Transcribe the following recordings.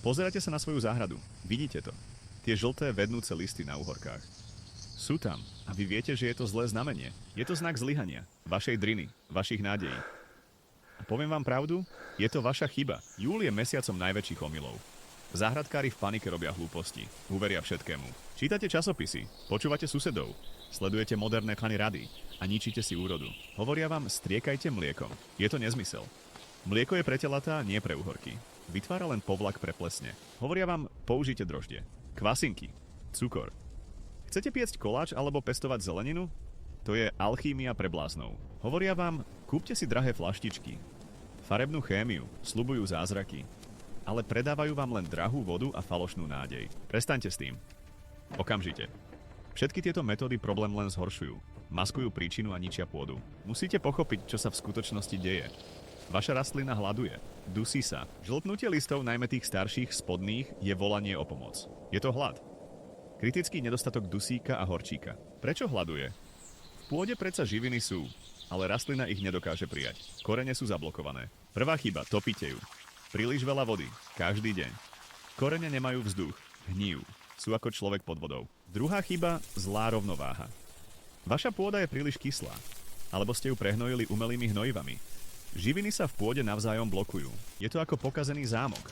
Pozerajte sa na svoju záhradu. Vidíte to. Tie žlté vednúce listy na uhorkách. Sú tam a vy viete, že je to zlé znamenie. Je to znak zlyhania, vašej driny, vašich nádejí. A poviem vám pravdu, je to vaša chyba. Júl je mesiacom najväčších omylov. Záhradkári v panike robia hlúposti, uveria všetkému. Čítate časopisy, počúvate susedov, sledujete moderné klany rady a ničíte si úrodu. Hovoria vám, striekajte mliekom. Je to nezmysel. Mlieko je pre telatá, nie pre uhorky. Vytvára len povlak pre plesne. Hovoria vám, použite droždie, kvasinky, cukor. Chcete piecť koláč alebo pestovať zeleninu? To je alchýmia pre bláznov. Hovoria vám, kúpte si drahé flaštičky. Farebnú chémiu, sľubujú zázraky. Ale predávajú vám len drahú vodu a falošnú nádej. Prestaňte s tým. Okamžite. Všetky tieto metódy problém len zhoršujú. Maskujú príčinu a ničia pôdu. Musíte pochopiť, čo sa v skutočnosti deje. Vaša rastlina hladuje. Dusí sa. Žltnutie listov, najmä tých starších, spodných, je volanie o pomoc. Je to hlad. Kritický nedostatok dusíka a horčíka. Prečo hladuje? V pôde predsa živiny sú, ale rastlina ich nedokáže prijať. Korene sú zablokované. Prvá chyba, topíte ju. Príliš veľa vody, každý deň. Korene nemajú vzduch, hníjú. Sú ako človek pod vodou. Druhá chyba, zlá rovnováha. Vaša pôda je príliš kyslá, alebo ste ju prehnojili umelými hnojivami. Živiny sa v pôde navzájom blokujú. Je to ako pokazený zámok.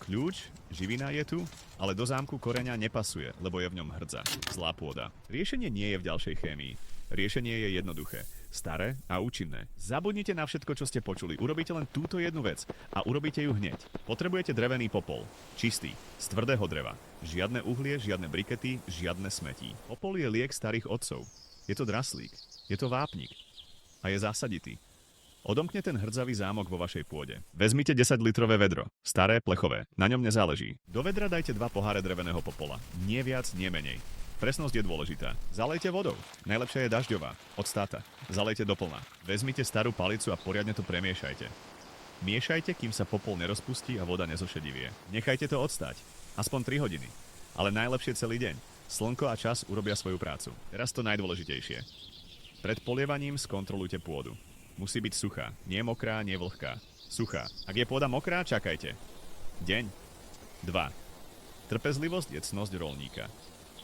Kľúč, živina je tu, ale do zámku koreňa nepasuje, lebo je v ňom hrdza. Zlá pôda. Riešenie nie je v ďalšej chémii. Riešenie je jednoduché. Staré a účinné. Zabudnite na všetko, čo ste počuli. Urobíte len túto jednu vec a urobíte ju hneď. Potrebujete drevený popol. Čistý, z tvrdého dreva. Žiadne uhlie, žiadne brikety, žiadne smetí. Popol je liek starých otcov. Je to draslík. Je to vápnik. A je zásaditý. Odomkne ten hrdzavý zámok vo vašej pôde. Vezmite 10-litrové vedro. Staré, plechové. Na ňom nezáleží. Do vedra dajte 2 poháre dreveného popola. Nie viac, nie menej. Presnosť je dôležitá. Zalejte vodou. Najlepšia je dažďová, od státa. Zalejte doplna. Vezmite starú palicu a poriadne to premiešajte. Miešajte, kým sa popol nerozpustí a voda nezošedivie. Nechajte to odstáť. Aspoň 3 hodiny. Ale najlepšie celý deň. Slnko a čas urobia svoju prácu. Teraz to najdôležitejšie. Pred polievaním skontrolujte pôdu. Musí byť suchá. Nie mokrá, nie vlhká. Suchá. Ak je pôda mokrá, čakajte. Deň. 2. Trpezlivosť je cnosť roľníka.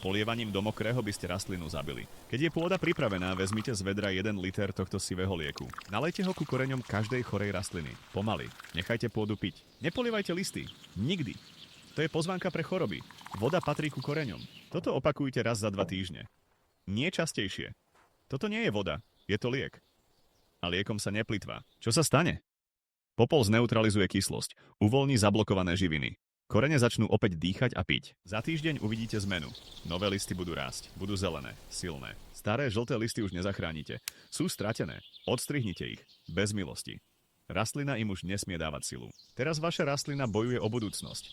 Polievaním do mokrého by ste rastlinu zabili. Keď je pôda pripravená, vezmite z vedra 1 liter tohto sivého lieku. Nalejte ho ku koreňom každej chorej rastliny. Pomaly. Nechajte pôdu piť. Nepolievajte listy. Nikdy. To je pozvánka pre choroby. Voda patrí ku koreňom. Toto opakujte raz za 2 týždne. Nie častejšie. Toto nie je voda. Je to liek. A liekom sa neplitvá. Čo sa stane? Popol zneutralizuje kyslosť. Uvoľní zablokované živiny. Korene začnú opäť dýchať a piť. Za týždeň uvidíte zmenu. Nové listy budú rásť, budú zelené, silné. Staré žlté listy už nezachránite. Sú stratené. Odstrihnite ich. Bez milosti. Rastlina im už nesmie dávať silu. Teraz vaša rastlina bojuje o budúcnosť.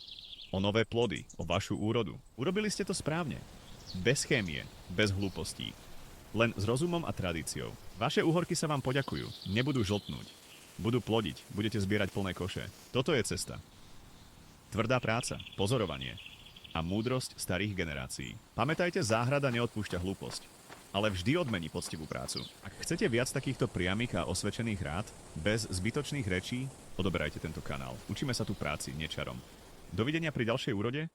O nové plody, o vašu úrodu. Urobili ste to správne. Bez chémie, bez hlúpostí. Len s rozumom a tradíciou. Vaše uhorky sa vám poďakujú. Nebudú žltnúť. Budú plodiť, budete zbierať plné koše. Toto je cesta. Tvrdá práca, pozorovanie a múdrosť starých generácií. Pamätajte, záhrada neodpúšťa hlúposť, ale vždy odmení poctivú prácu. Ak chcete viac takýchto priamych a osvedčených rád, bez zbytočných rečí, odoberajte tento kanál. Učíme sa tu práci, nečarom. Dovidenia pri ďalšej úrode.